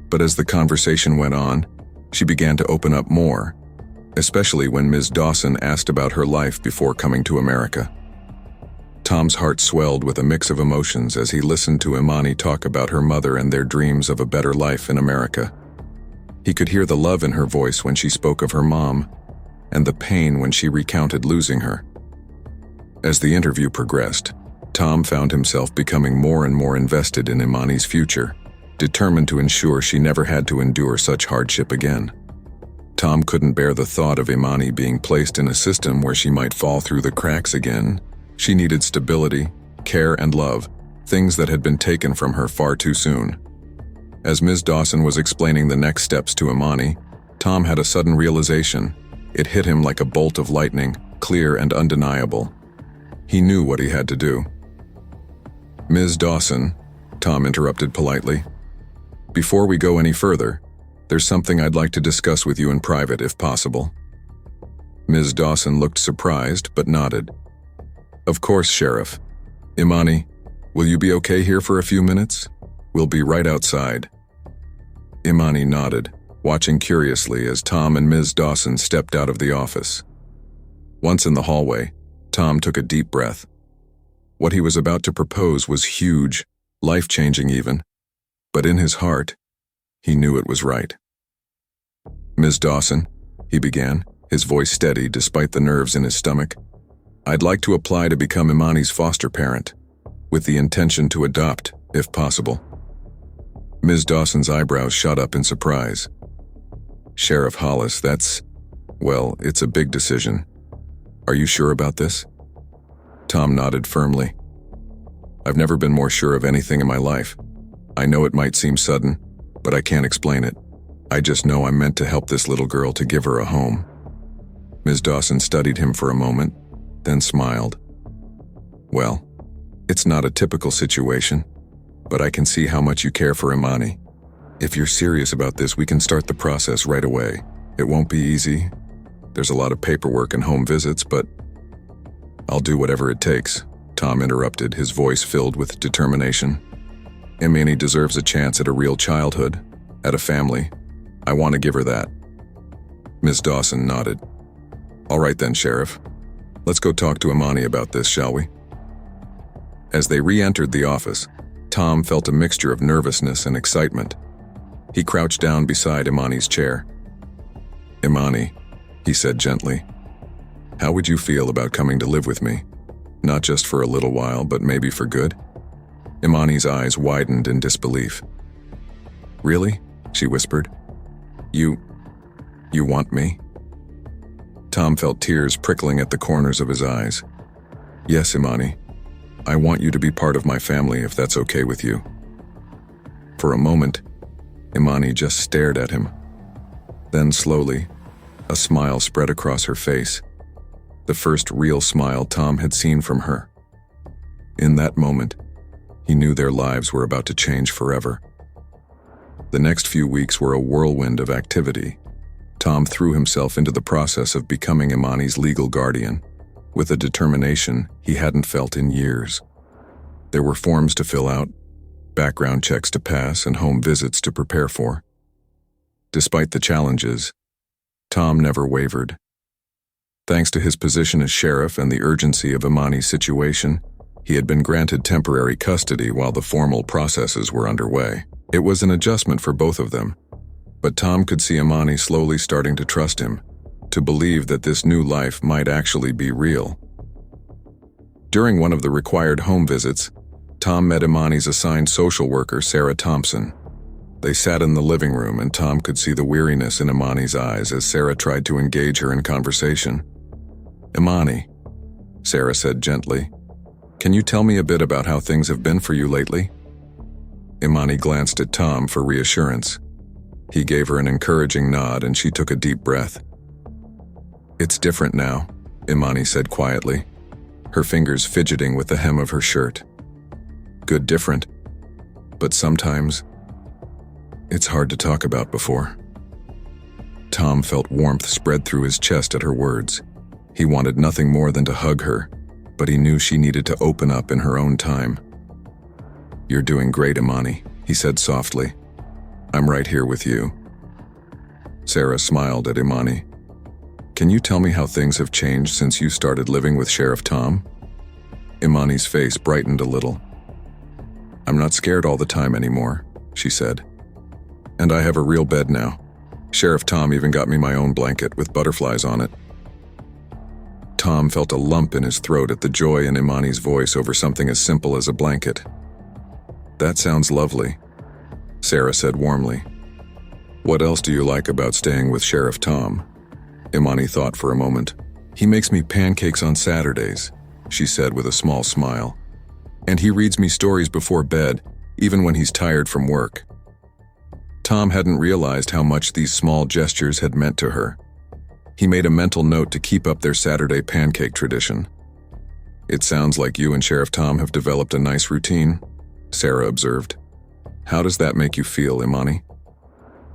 But as the conversation went on, she began to open up more, especially when Ms. Dawson asked about her life before coming to America. Tom's heart swelled with a mix of emotions as he listened to Imani talk about her mother and their dreams of a better life in America. He could hear the love in her voice when she spoke of her mom, and the pain when she recounted losing her. As the interview progressed, Tom found himself becoming more and more invested in Imani's future, determined to ensure she never had to endure such hardship again. Tom couldn't bear the thought of Imani being placed in a system where she might fall through the cracks again. She needed stability, care, and love, things that had been taken from her far too soon. As Ms. Dawson was explaining the next steps to Imani, Tom had a sudden realization. It hit him like a bolt of lightning, clear and undeniable. He knew what he had to do. Ms. Dawson, Tom interrupted politely. Before we go any further, there's something I'd like to discuss with you in private if possible. Ms. Dawson looked surprised but nodded. Of course, Sheriff. Imani, will you be okay here for a few minutes? We'll be right outside. Imani nodded, watching curiously as Tom and Ms. Dawson stepped out of the office. Once in the hallway, Tom took a deep breath. What he was about to propose was huge, life-changing even, but in his heart, he knew it was right. Ms. Dawson, he began, his voice steady despite the nerves in his stomach. I'd like to apply to become Imani's foster parent. with the intention to adopt, if possible. Ms. Dawson's eyebrows shot up in surprise. Sheriff Hollis, well, it's a big decision. Are you sure about this? Tom nodded firmly. I've never been more sure of anything in my life. I know it might seem sudden, but I can't explain it. I just know I'm meant to help this little girl, to give her a home. Ms. Dawson studied him for a moment, then smiled. Well, it's not a typical situation, but I can see how much you care for Imani. If you're serious about this, we can start the process right away. It won't be easy. There's a lot of paperwork and home visits, but I'll do whatever it takes, Tom interrupted, his voice filled with determination. Imani deserves a chance at a real childhood, at a family. I want to give her that. Ms. Dawson nodded. All right then, Sheriff. Let's go talk to Imani about this, shall we? As they re-entered the office, Tom felt a mixture of nervousness and excitement. He crouched down beside Imani's chair. Imani, he said gently, how would you feel about coming to live with me? Not just for a little while, but maybe for good? Imani's eyes widened in disbelief. Really? She whispered. You want me? Tom felt tears prickling at the corners of his eyes. Yes, Imani. I want you to be part of my family, if that's okay with you. For a moment, Imani just stared at him. Then slowly, a smile spread across her face. The first real smile Tom had seen from her. In that moment, he knew their lives were about to change forever. The next few weeks were a whirlwind of activity. Tom threw himself into the process of becoming Imani's legal guardian, with a determination he hadn't felt in years. There were forms to fill out, background checks to pass, and home visits to prepare for. Despite the challenges, Tom never wavered. Thanks to his position as sheriff and the urgency of Imani's situation, he had been granted temporary custody while the formal processes were underway. It was an adjustment for both of them, but Tom could see Imani slowly starting to trust him, to believe that this new life might actually be real. During one of the required home visits, Tom met Imani's assigned social worker, Sarah Thompson. They sat in the living room, and Tom could see the weariness in Imani's eyes as Sarah tried to engage her in conversation. Imani, Sarah said gently, can you tell me a bit about how things have been for you lately? Imani glanced at Tom for reassurance. He gave her an encouraging nod, and she took a deep breath. It's different now, Imani said quietly, her fingers fidgeting with the hem of her shirt. Good different, but sometimes it's hard to talk about before. Tom felt warmth spread through his chest at her words. He wanted nothing more than to hug her, but he knew she needed to open up in her own time. You're doing great, Imani, he said softly. I'm right here with you. Sarah smiled at Imani. Can you tell me how things have changed since you started living with Sheriff Tom? Imani's face brightened a little. I'm not scared all the time anymore, she said. And I have a real bed now. Sheriff Tom even got me my own blanket with butterflies on it. Tom felt a lump in his throat at the joy in Imani's voice over something as simple as a blanket. That sounds lovely, Sarah said warmly. What else do you like about staying with Sheriff Tom? Imani thought for a moment. He makes me pancakes on Saturdays, she said with a small smile. And he reads me stories before bed, even when he's tired from work. Tom hadn't realized how much these small gestures had meant to her. He made a mental note to keep up their Saturday pancake tradition. It sounds like you and Sheriff Tom have developed a nice routine, Sarah observed. How does that make you feel, Imani?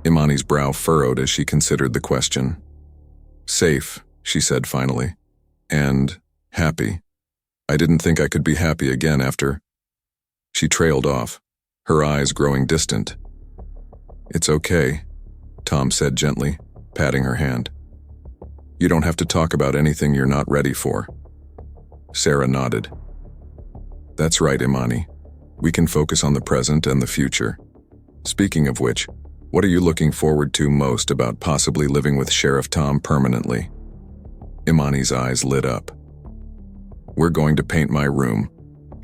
Imani's brow furrowed as she considered the question. Safe, she said finally. And happy. I didn't think I could be happy again after. She trailed off, her eyes growing distant. It's okay, Tom said gently, patting her hand. You don't have to talk about anything you're not ready for. Sarah nodded. That's right, Imani. We can focus on the present and the future. Speaking of which, what are you looking forward to most about possibly living with Sheriff Tom permanently? Imani's eyes lit up. We're going to paint my room,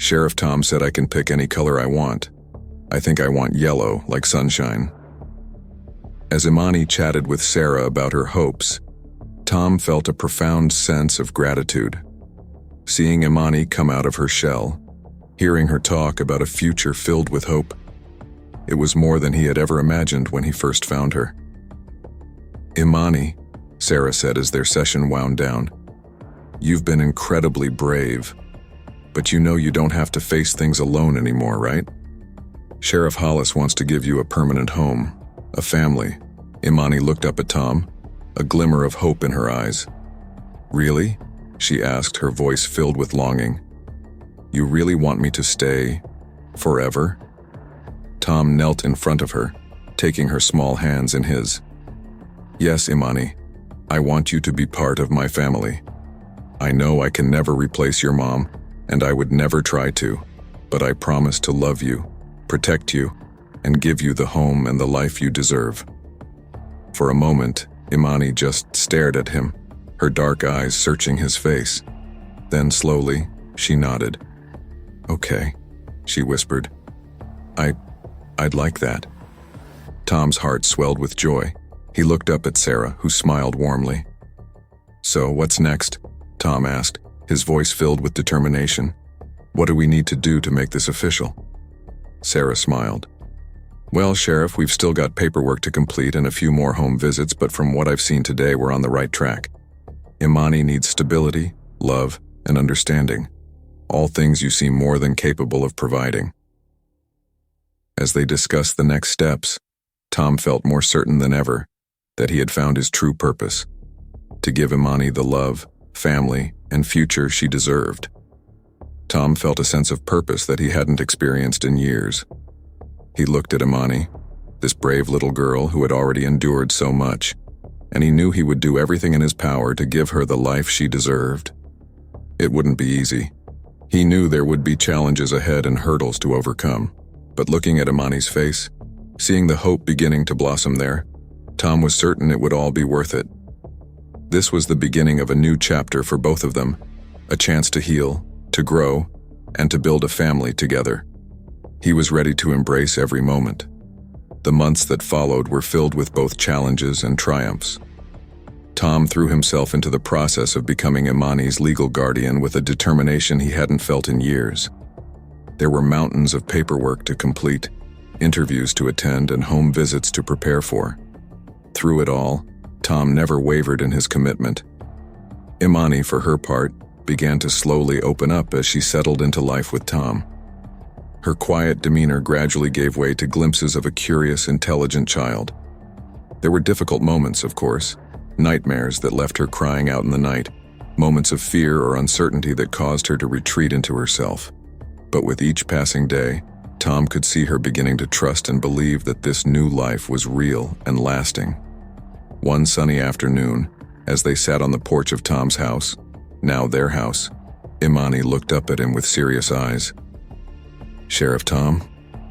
Sheriff Tom said I can pick any color I want. I think I want yellow, like sunshine. As Imani chatted with Sarah about her hopes, Tom felt a profound sense of gratitude. Seeing Imani come out of her shell, hearing her talk about a future filled with hope, it was more than he had ever imagined when he first found her. "Imani," Sarah said as their session wound down, "you've been incredibly brave, but you know you don't have to face things alone anymore, right? Sheriff Hollis wants to give you a permanent home, a family." Imani looked up at Tom, a glimmer of hope in her eyes. "Really?" she asked, her voice filled with longing. "You really want me to stay forever?" Tom knelt in front of her, taking her small hands in his. "Yes, Imani, I want you to be part of my family. I know I can never replace your mom, and I would never try to, but I promise to love you, protect you, and give you the home and the life you deserve." For a moment, Imani just stared at him, her dark eyes searching his face. Then slowly, she nodded. "Okay," she whispered. I'd like that." Tom's heart swelled with joy. He looked up at Sarah, who smiled warmly. "So, what's next?" Tom asked, his voice filled with determination. "What do we need to do to make this official?" Sarah smiled. "Well, Sheriff, we've still got paperwork to complete and a few more home visits, but from what I've seen today, we're on the right track. Imani needs stability, love, and understanding. All things you seem more than capable of providing." As they discussed the next steps, Tom felt more certain than ever that he had found his true purpose: to give Imani the love, family, and future she deserved. Tom felt a sense of purpose that he hadn't experienced in years. He looked at Imani, this brave little girl who had already endured so much, and he knew he would do everything in his power to give her the life she deserved. It wouldn't be easy. He knew there would be challenges ahead and hurdles to overcome. But looking at Imani's face, seeing the hope beginning to blossom there, Tom was certain it would all be worth it. This was the beginning of a new chapter for both of them, a chance to heal, to grow, and to build a family together. He was ready to embrace every moment. The months that followed were filled with both challenges and triumphs. Tom threw himself into the process of becoming Imani's legal guardian with a determination he hadn't felt in years. There were mountains of paperwork to complete, interviews to attend, and home visits to prepare for. Through it all, Tom never wavered in his commitment. Imani, for her part, began to slowly open up as she settled into life with Tom. Her quiet demeanor gradually gave way to glimpses of a curious, intelligent child. There were difficult moments, of course, nightmares that left her crying out in the night, moments of fear or uncertainty that caused her to retreat into herself. But with each passing day, Tom could see her beginning to trust and believe that this new life was real and lasting. One sunny afternoon, as they sat on the porch of Tom's house, now their house, Imani looked up at him with serious eyes. "Sheriff Tom,"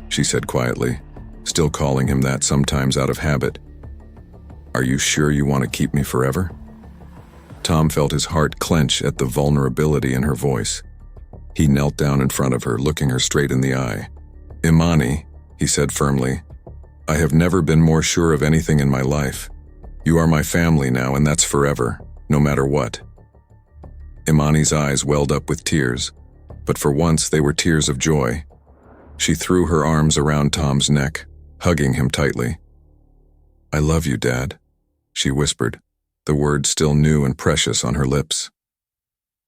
she said quietly, still calling him that sometimes out of habit, "are you sure you want to keep me forever?" Tom felt his heart clench at the vulnerability in her voice. He knelt down in front of her, looking her straight in the eye. "Imani," he said firmly, "I have never been more sure of anything in my life. You are my family now, and that's forever, no matter what." Imani's eyes welled up with tears, but for once they were tears of joy. She threw her arms around Tom's neck, hugging him tightly. "I love you, Dad," she whispered, the words still new and precious on her lips.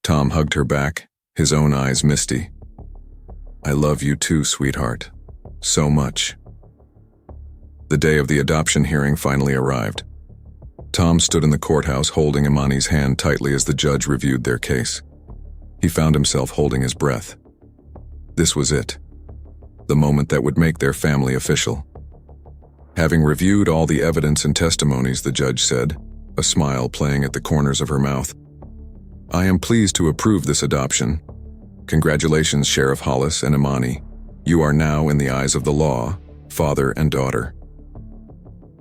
Tom hugged her back, his own eyes misty. "I love you too, sweetheart. So much." The day of the adoption hearing finally arrived. Tom stood in the courthouse holding Imani's hand tightly as the judge reviewed their case. He found himself holding his breath. This was it, the moment that would make their family official. Having reviewed all the evidence and testimonies, the judge said, a smile playing at the corners of her mouth, "I am pleased to approve this adoption. Congratulations, Sheriff Hollis and Imani. You are now, in the eyes of the law, father and daughter."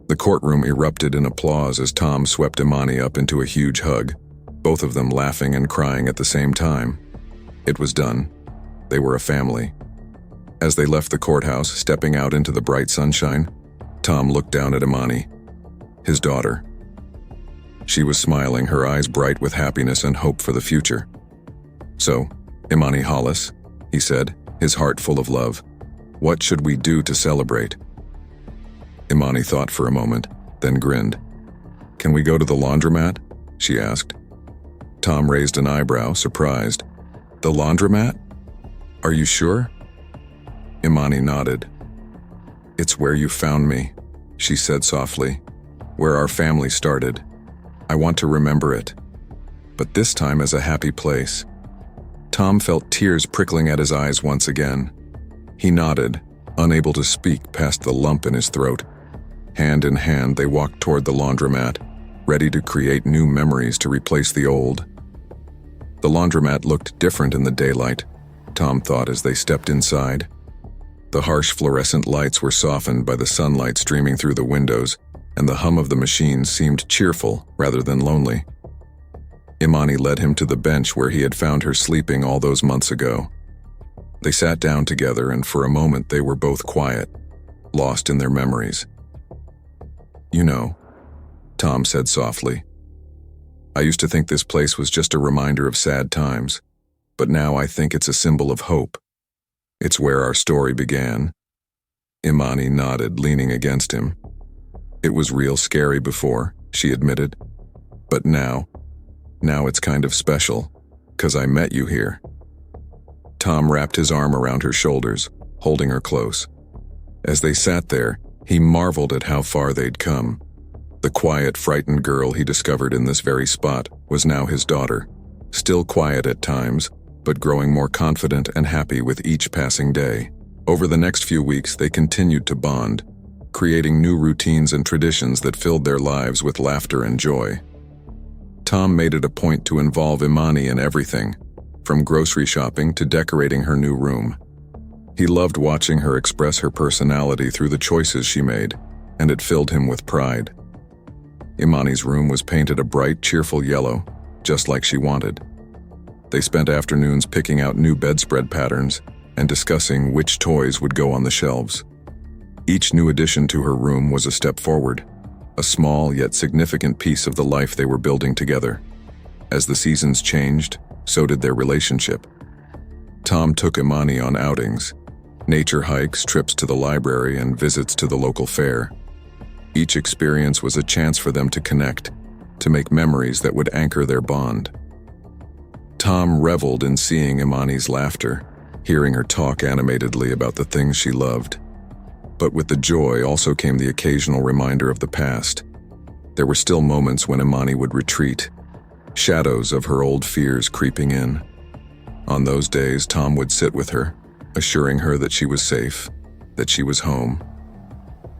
The courtroom erupted in applause as Tom swept Imani up into a huge hug, both of them laughing and crying at the same time. It was done. They were a family. As they left the courthouse, stepping out into the bright sunshine, Tom looked down at Imani, his daughter. She was smiling, her eyes bright with happiness and hope for the future. "So, Imani Hollis," he said, his heart full of love, "what should we do to celebrate?" Imani thought for a moment, then grinned. "Can we go to the laundromat?" she asked. Tom raised an eyebrow, surprised. "The laundromat? Are you sure?" Imani nodded. "It's where you found me," she said softly, "where our family started. I want to remember it, but this time as a happy place." Tom felt tears prickling at his eyes once again. He nodded, unable to speak past the lump in his throat. Hand in hand, they walked toward the laundromat, ready to create new memories to replace the old. The laundromat looked different in the daylight, Tom thought as they stepped inside. The harsh fluorescent lights were softened by the sunlight streaming through the windows, and the hum of the machines seemed cheerful rather than lonely. Imani led him to the bench where he had found her sleeping all those months ago. They sat down together, and for a moment they were both quiet, lost in their memories. "You know," Tom said softly, "I used to think this place was just a reminder of sad times, but now I think it's a symbol of hope. It's where our story began." Imani nodded, leaning against him. "It was real scary before," she admitted, "but now it's kind of special, 'cause I met you here." Tom wrapped his arm around her shoulders, holding her close. As they sat there, he marveled at how far they'd come. The quiet, frightened girl he discovered in this very spot was now his daughter, still quiet at times, but growing more confident and happy with each passing day. Over the next few weeks, they continued to bond, creating new routines and traditions that filled their lives with laughter and joy. Tom made it a point to involve Imani in everything, from grocery shopping to decorating her new room. He loved watching her express her personality through the choices she made, and it filled him with pride. Imani's room was painted a bright, cheerful yellow, just like she wanted. They spent afternoons picking out new bedspread patterns and discussing which toys would go on the shelves. Each new addition to her room was a step forward, a small yet significant piece of the life they were building together. As the seasons changed, so did their relationship. Tom took Imani on outings, nature hikes, trips to the library, and visits to the local fair. Each experience was a chance for them to connect, to make memories that would anchor their bond. Tom reveled in seeing Imani's laughter, hearing her talk animatedly about the things she loved. But with the joy also came the occasional reminder of the past. There were still moments when Imani would retreat, shadows of her old fears creeping in. On those days, Tom would sit with her, assuring her that she was safe, that she was home.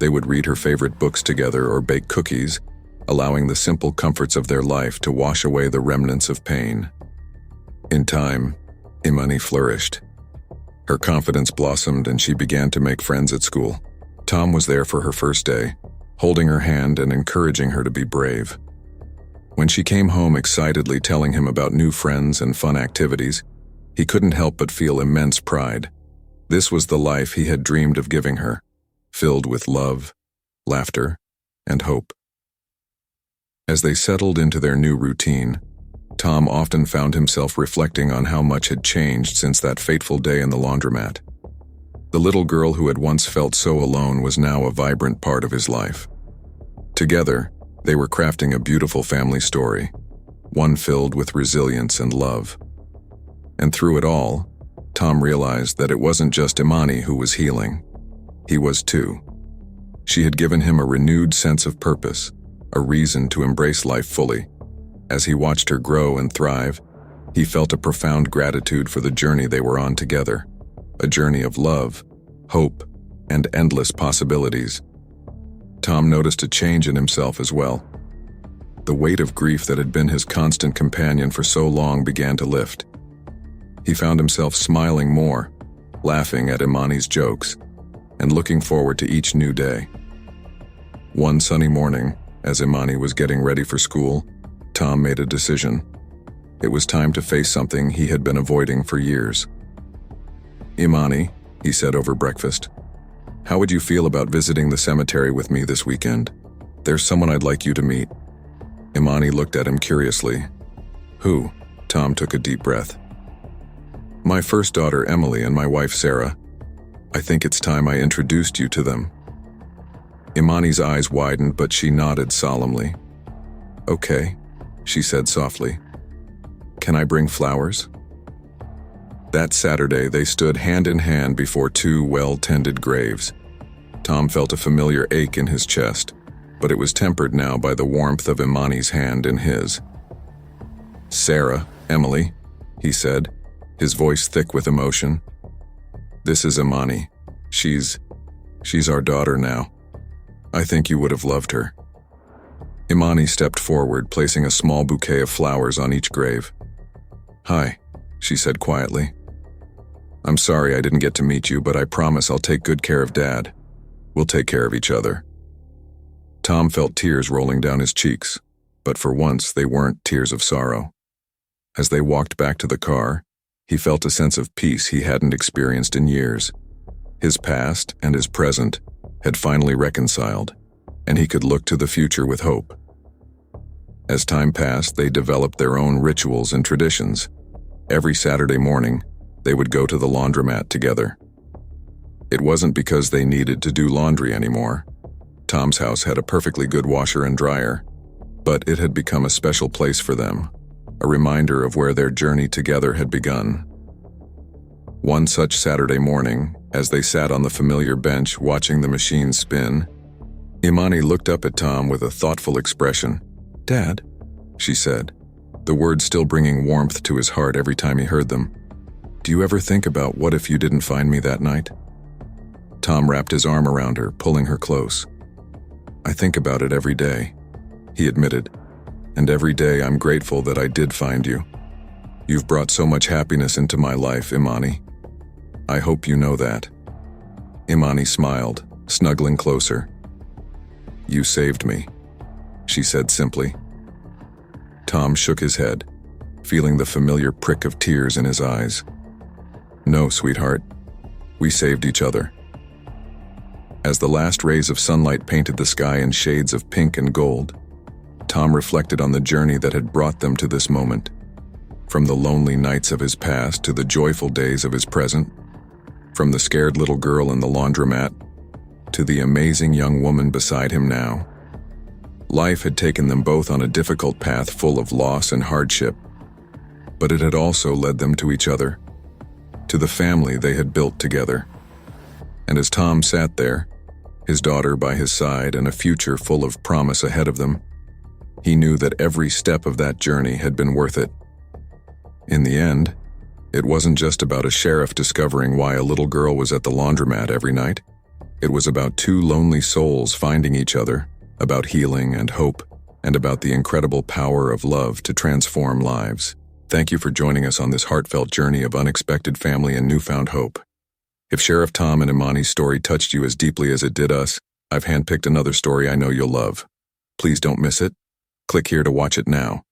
They would read her favorite books together or bake cookies, allowing the simple comforts of their life to wash away the remnants of pain. In time, Imani flourished. Her confidence blossomed and she began to make friends at school. Tom was there for her first day, holding her hand and encouraging her to be brave. When she came home excitedly telling him about new friends and fun activities, he couldn't help but feel immense pride. This was the life he had dreamed of giving her, filled with love, laughter, and hope. As they settled into their new routine, Tom often found himself reflecting on how much had changed since that fateful day in the laundromat. The little girl who had once felt so alone was now a vibrant part of his life. Together, they were crafting a beautiful family story, one filled with resilience and love. And through it all, Tom realized that it wasn't just Imani who was healing. He was too. She had given him a renewed sense of purpose, a reason to embrace life fully. As he watched her grow and thrive, he felt a profound gratitude for the journey they were on together, a journey of love, hope, and endless possibilities. Tom noticed a change in himself as well. The weight of grief that had been his constant companion for so long began to lift. He found himself smiling more, laughing at Imani's jokes, and looking forward to each new day. One sunny morning, as Imani was getting ready for school, Tom made a decision. It was time to face something he had been avoiding for years. Imani, he said over breakfast, how would you feel about visiting the cemetery with me this weekend? There's someone I'd like you to meet. Imani looked at him curiously. Who? Tom took a deep breath. My first daughter, Emily, and my wife, Sarah. I think it's time I introduced you to them. Imani's eyes widened, but she nodded solemnly. Okay, she said softly. Can I bring flowers? That Saturday, they stood hand in hand before two well-tended graves. Tom felt a familiar ache in his chest, but it was tempered now by the warmth of Imani's hand in his. Sarah, Emily, he said, his voice thick with emotion. This is Imani. She's our daughter now. I think you would have loved her. Imani stepped forward, placing a small bouquet of flowers on each grave. Hi, she said quietly. I'm sorry I didn't get to meet you, but I promise I'll take good care of Dad. We'll take care of each other. Tom felt tears rolling down his cheeks, but for once they weren't tears of sorrow. As they walked back to the car, he felt a sense of peace he hadn't experienced in years. His past and his present had finally reconciled, and he could look to the future with hope. As time passed, they developed their own rituals and traditions. Every Saturday morning, they would go to the laundromat together. It wasn't because they needed to do laundry anymore. Tom's house had a perfectly good washer and dryer, but it had become a special place for them, a reminder of where their journey together had begun. One such Saturday morning, as they sat on the familiar bench watching the machine spin, Imani looked up at Tom with a thoughtful expression. Dad, she said, the words still bringing warmth to his heart every time he heard them. Do you ever think about what if you didn't find me that night? Tom wrapped his arm around her, pulling her close. I think about it every day, he admitted, and every day I'm grateful that I did find you. You've brought so much happiness into my life, Imani. I hope you know that. Imani smiled, snuggling closer. You saved me, she said simply. Tom shook his head, feeling the familiar prick of tears in his eyes. No, sweetheart. We saved each other. As the last rays of sunlight painted the sky in shades of pink and gold, Tom reflected on the journey that had brought them to this moment. From the lonely nights of his past to the joyful days of his present, from the scared little girl in the laundromat to the amazing young woman beside him now. Life had taken them both on a difficult path full of loss and hardship, but it had also led them to each other, to the family they had built together. And as Tom sat there, his daughter by his side and a future full of promise ahead of them, he knew that every step of that journey had been worth it. In the end, it wasn't just about a sheriff discovering why a little girl was at the laundromat every night. It was about two lonely souls finding each other, about healing and hope, and about the incredible power of love to transform lives. Thank you for joining us on this heartfelt journey of unexpected family and newfound hope. If Sheriff Tom and Imani's story touched you as deeply as it did us, I've handpicked another story I know you'll love. Please don't miss it. Click here to watch it now.